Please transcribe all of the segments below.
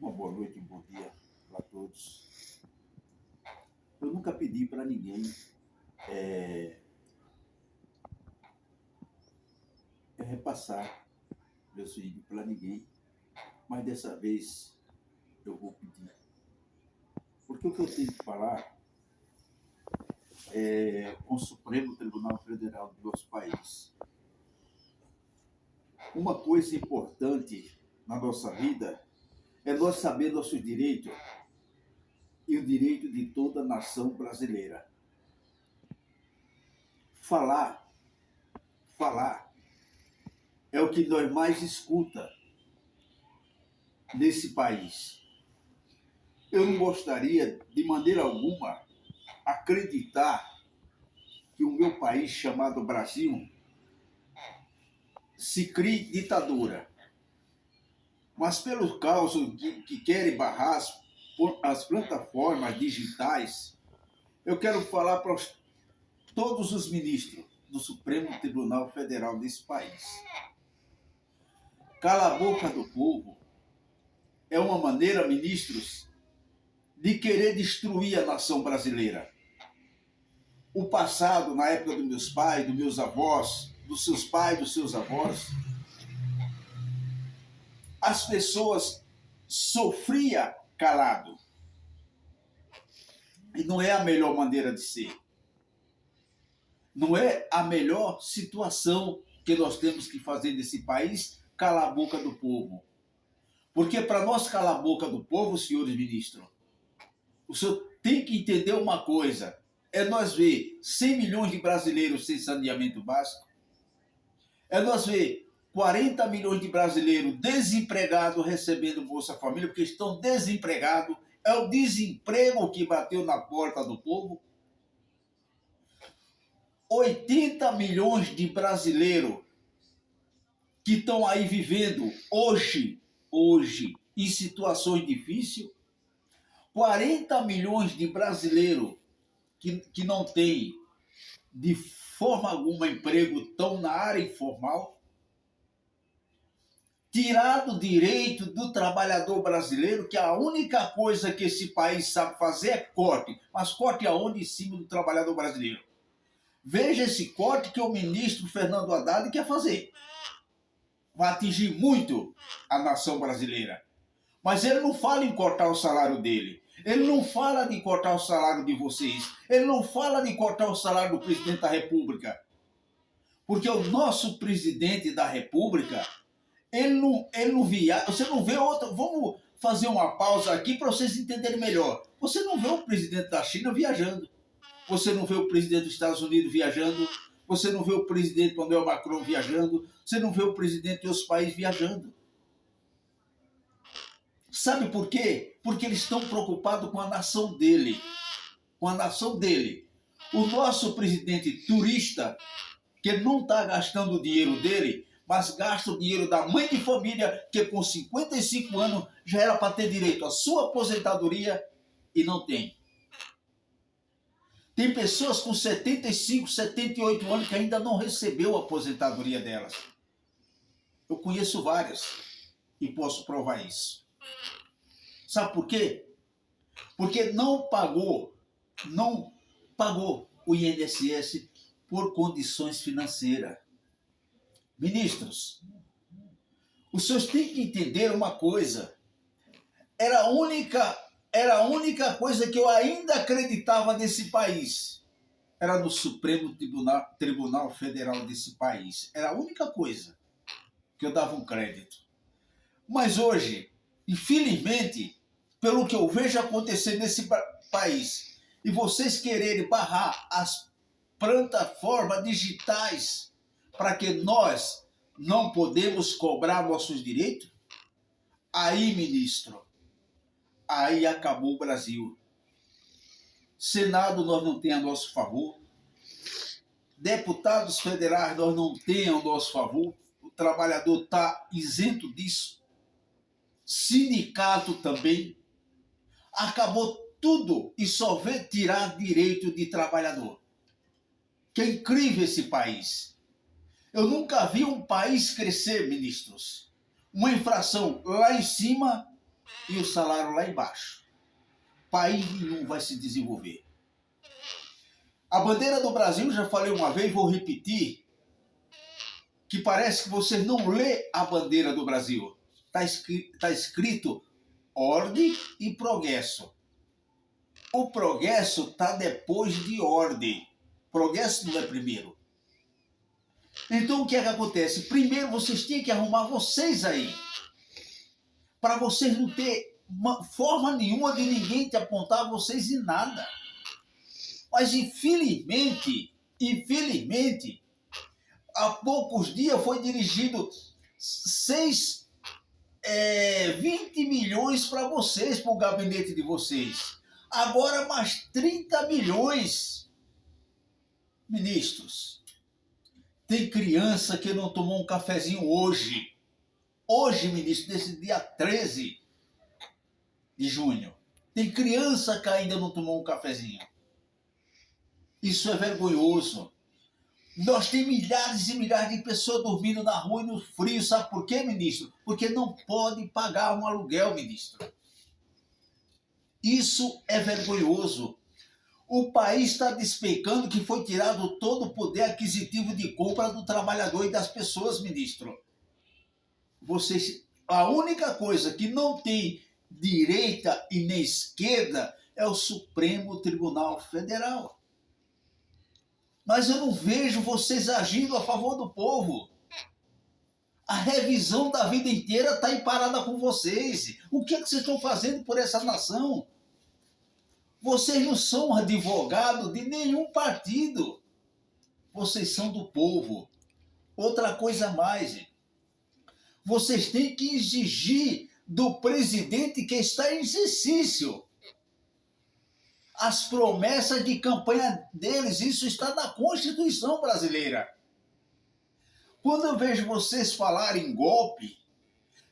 Uma boa noite, um bom dia para todos. Eu nunca pedi para ninguém repassar meus vídeos para ninguém, mas dessa vez eu vou pedir. Porque o que eu tenho que falar é com o Supremo Tribunal Federal do nosso país. Uma coisa importante na nossa vida é nós saber nossos direitos e o direito de toda a nação brasileira. Falar é o que nós mais escuta nesse país. Eu não gostaria, de maneira alguma, acreditar que o meu país, chamado Brasil, se crie ditadura. Mas pelos causos que querem barrar as plataformas digitais, eu quero falar para todos os ministros do Supremo Tribunal Federal desse país. Cala a boca do povo é uma maneira, ministros, de querer destruir a nação brasileira. O passado, na época dos meus pais, dos meus avós, dos seus pais, dos seus avós, as pessoas sofriam calado. E não é a melhor maneira de ser. Não é a melhor situação que nós temos que fazer nesse país, calar a boca do povo. Porque para nós calar a boca do povo, senhores ministros, o senhor tem que entender uma coisa. É nós ver 100 milhões de brasileiros sem saneamento básico. É nós ver 40 milhões de brasileiros desempregados recebendo Bolsa Família, porque estão desempregados. É o desemprego que bateu na porta do povo. 80 milhões de brasileiros que estão aí vivendo hoje, em situações difíceis. 40 milhões de brasileiros que não têm de forma alguma emprego, estão na área informal. Tirar o direito do trabalhador brasileiro, que a única coisa que esse país sabe fazer é corte. Mas corte aonde? Em cima do trabalhador brasileiro. Veja esse corte que o ministro Fernando Haddad quer fazer. Vai atingir muito a nação brasileira. Mas ele não fala em cortar o salário dele. Ele não fala de cortar o salário de vocês. Ele não fala de cortar o salário do presidente da República. Porque o nosso presidente da República, ele não via. Você não vê outro. Vamos fazer uma pausa aqui para vocês entenderem melhor. Você não vê o presidente da China viajando. Você não vê o presidente dos Estados Unidos viajando. Você não vê o presidente Emmanuel Macron viajando. Você não vê o presidente de outros países viajando. Sabe por quê? Porque eles estão preocupados com a nação dele. Com a nação dele. O nosso presidente turista, que não está gastando o dinheiro dele, mas gasta o dinheiro da mãe de família, que com 55 anos já era para ter direito à sua aposentadoria e não tem. Tem pessoas com 75, 78 anos que ainda não recebeu a aposentadoria delas. Eu conheço várias e posso provar isso. Sabe por quê? Porque não pagou o INSS por condições financeiras. Ministros, os senhores têm que entender uma coisa. Era a única coisa que eu ainda acreditava nesse país. Era no Supremo Tribunal Federal desse país. Era a única coisa que eu dava um crédito. Mas hoje, infelizmente, pelo que eu vejo acontecer nesse país, e vocês quererem barrar as plataformas digitais para que nós não podemos cobrar nossos direitos, aí, ministro, aí acabou o Brasil. Senado nós não temos a nosso favor. Deputados federais nós não temos a nosso favor. O trabalhador está isento disso. Sindicato também. Acabou tudo e só vê tirar direito de trabalhador. Que é incrível esse país. Eu nunca vi um país crescer, ministros. Uma inflação lá em cima e o salário lá embaixo. País nenhum vai se desenvolver. A bandeira do Brasil, já falei uma vez, vou repetir, que parece que você não lê a bandeira do Brasil. Está escrito ordem e progresso. O progresso está depois de ordem. Progresso não é primeiro. Então o que é que acontece? Primeiro vocês têm que arrumar vocês aí. Para vocês não ter forma nenhuma de ninguém te apontar vocês em nada. Mas infelizmente, há poucos dias foi dirigido 20 milhões para vocês, para o gabinete de vocês. Agora mais 30 milhões, ministros. Tem criança que não tomou um cafezinho hoje. Hoje, ministro, desse dia 13 de junho. Tem criança que ainda não tomou um cafezinho. Isso é vergonhoso. Nós temos milhares e milhares de pessoas dormindo na rua e no frio. Sabe por quê, ministro? Porque não pode pagar um aluguel, ministro. Isso é vergonhoso. O país está despencando que foi tirado todo o poder aquisitivo de compra do trabalhador e das pessoas, ministro. A única coisa que não tem direita e nem esquerda é o Supremo Tribunal Federal. Mas eu não vejo vocês agindo a favor do povo. A revisão da vida inteira está parada com vocês. O que é que vocês estão fazendo por essa nação? Vocês não são advogados de nenhum partido. Vocês são do povo. Outra coisa a mais. Vocês têm que exigir do presidente que está em exercício as promessas de campanha deles. Isso está na Constituição brasileira. Quando eu vejo vocês falarem em golpe,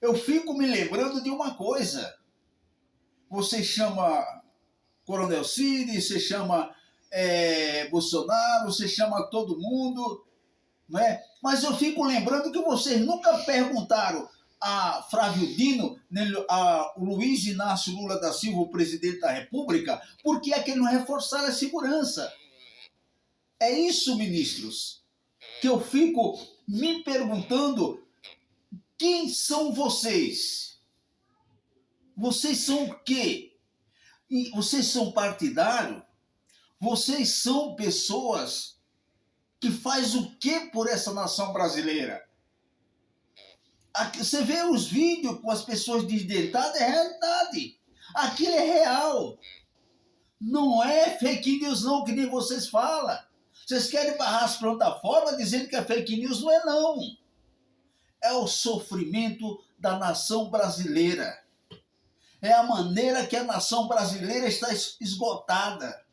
eu fico me lembrando de uma coisa. Você chama Coronel Cid, você chama Bolsonaro, você chama todo mundo, não é? Mas eu fico lembrando que vocês nunca perguntaram a Flávio Dino, a Luiz Inácio Lula da Silva, o presidente da República, por que é que ele não reforçaram a segurança? É isso, ministros, que eu fico me perguntando: quem são vocês? Vocês são o quê? E vocês são partidários? Vocês são pessoas que fazem o quê por essa nação brasileira? Você vê os vídeos com as pessoas desdentadas, é realidade. Aquilo é real. Não é fake news não, que nem vocês falam. Vocês querem barrar as plataformas dizendo que é fake news, não é não. É o sofrimento da nação brasileira. É a maneira que a nação brasileira está esgotada.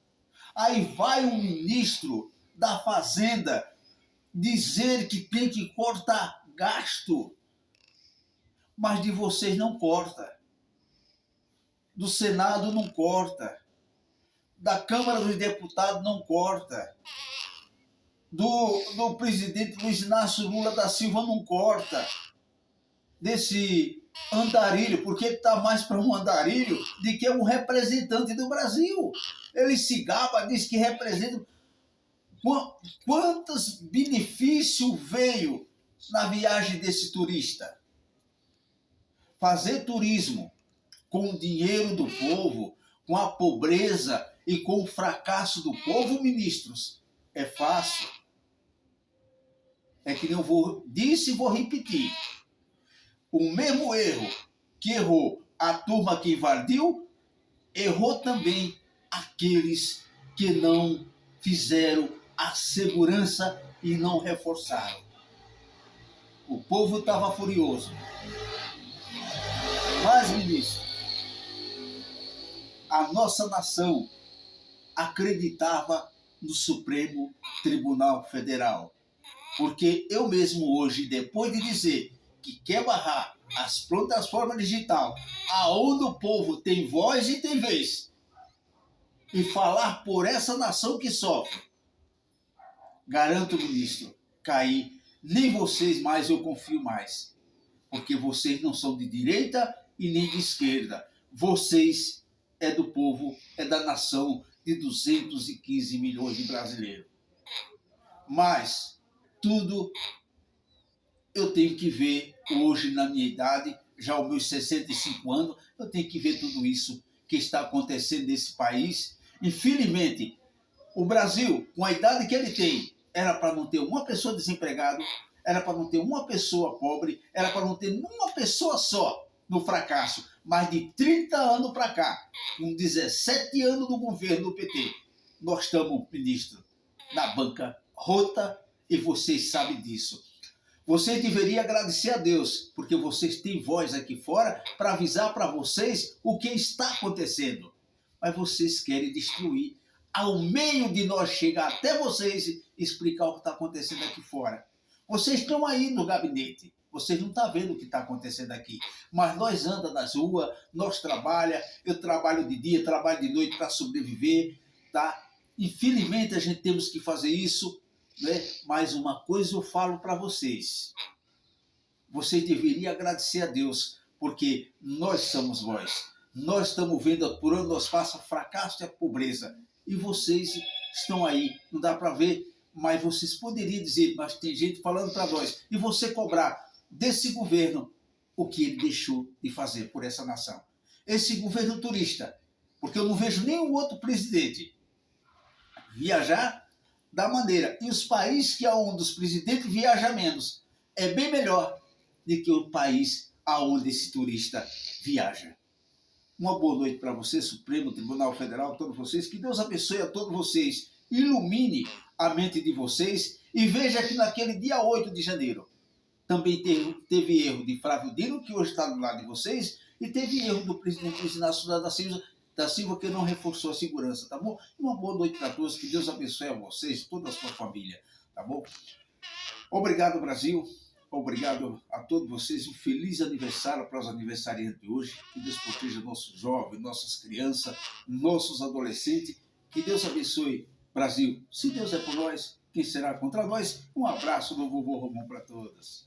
Aí vai um ministro da Fazenda dizer que tem que cortar gasto. Mas de vocês não corta. Do Senado não corta. Da Câmara dos Deputados não corta. Do presidente Luiz Inácio Lula da Silva não corta. Desse andarilho, porque ele está mais para um andarilho do que um representante do Brasil. Ele se gaba, diz que representa. Quantos benefícios veio na viagem desse turista? Fazer turismo com o dinheiro do povo, com a pobreza e com o fracasso do povo, ministros, é fácil. É que nem eu disse e vou repetir. O mesmo erro que errou a turma que invadiu, errou também aqueles que não fizeram a segurança e não reforçaram. O povo estava furioso. Mas, ministro, a nossa nação acreditava no Supremo Tribunal Federal. Porque eu mesmo hoje, depois de dizer que quer barrar as plataformas digitais, aonde o povo tem voz e tem vez, e falar por essa nação que sofre, garanto, ministro, cair, nem vocês mais eu confio mais. Porque vocês não são de direita e nem de esquerda. Vocês é do povo, é da nação de 215 milhões de brasileiros. Mas tudo eu tenho que ver hoje na minha idade, já aos meus 65 anos, eu tenho que ver tudo isso que está acontecendo nesse país. Infelizmente, o Brasil, com a idade que ele tem, era para não ter uma pessoa desempregada, era para não ter uma pessoa pobre, era para não ter uma pessoa só no fracasso. Mais de 30 anos para cá, com 17 anos do governo do PT, nós estamos, ministro, na banca rota e vocês sabem disso. Vocês deveriam agradecer a Deus, porque vocês têm voz aqui fora para avisar para vocês o que está acontecendo. Mas vocês querem destruir ao meio de nós chegar até vocês e explicar o que está acontecendo aqui fora. Vocês estão aí no gabinete, vocês não estão vendo o que está acontecendo aqui. Mas nós andamos nas ruas, nós trabalhamos, eu trabalho de dia, trabalho de noite para sobreviver, tá? Infelizmente a gente temos que fazer isso, né? Mas uma coisa eu falo para vocês. Vocês deveriam agradecer a Deus, porque nós somos vós. Nós estamos vendo por onde nós passa fracasso e a pobreza. E vocês estão aí, não dá para ver, mas vocês poderiam dizer, mas tem gente falando para nós, e você cobrar desse governo o que ele deixou de fazer por essa nação. Esse governo turista, porque eu não vejo nenhum outro presidente viajar da maneira. E os países que é onde os presidentes viajam menos, é bem melhor do que o país aonde esse turista viaja. Uma boa noite para você, Supremo Tribunal Federal, todos vocês. Que Deus abençoe a todos vocês. Ilumine a mente de vocês e veja que naquele dia 8 de janeiro também teve erro de Flávio Dino, que hoje está do lado de vocês, e teve erro do presidente Luiz Inácio Lula da Silva, que não reforçou a segurança, tá bom? Uma boa noite para todos, que Deus abençoe a vocês, toda a sua família, tá bom? Obrigado, Brasil. Obrigado a todos vocês. Um feliz aniversário para os aniversariantes de hoje. Que Deus proteja nossos jovens, nossas crianças, nossos adolescentes. Que Deus abençoe, Brasil. Se Deus é por nós, quem será contra nós? Um abraço do vovô Romão para todos.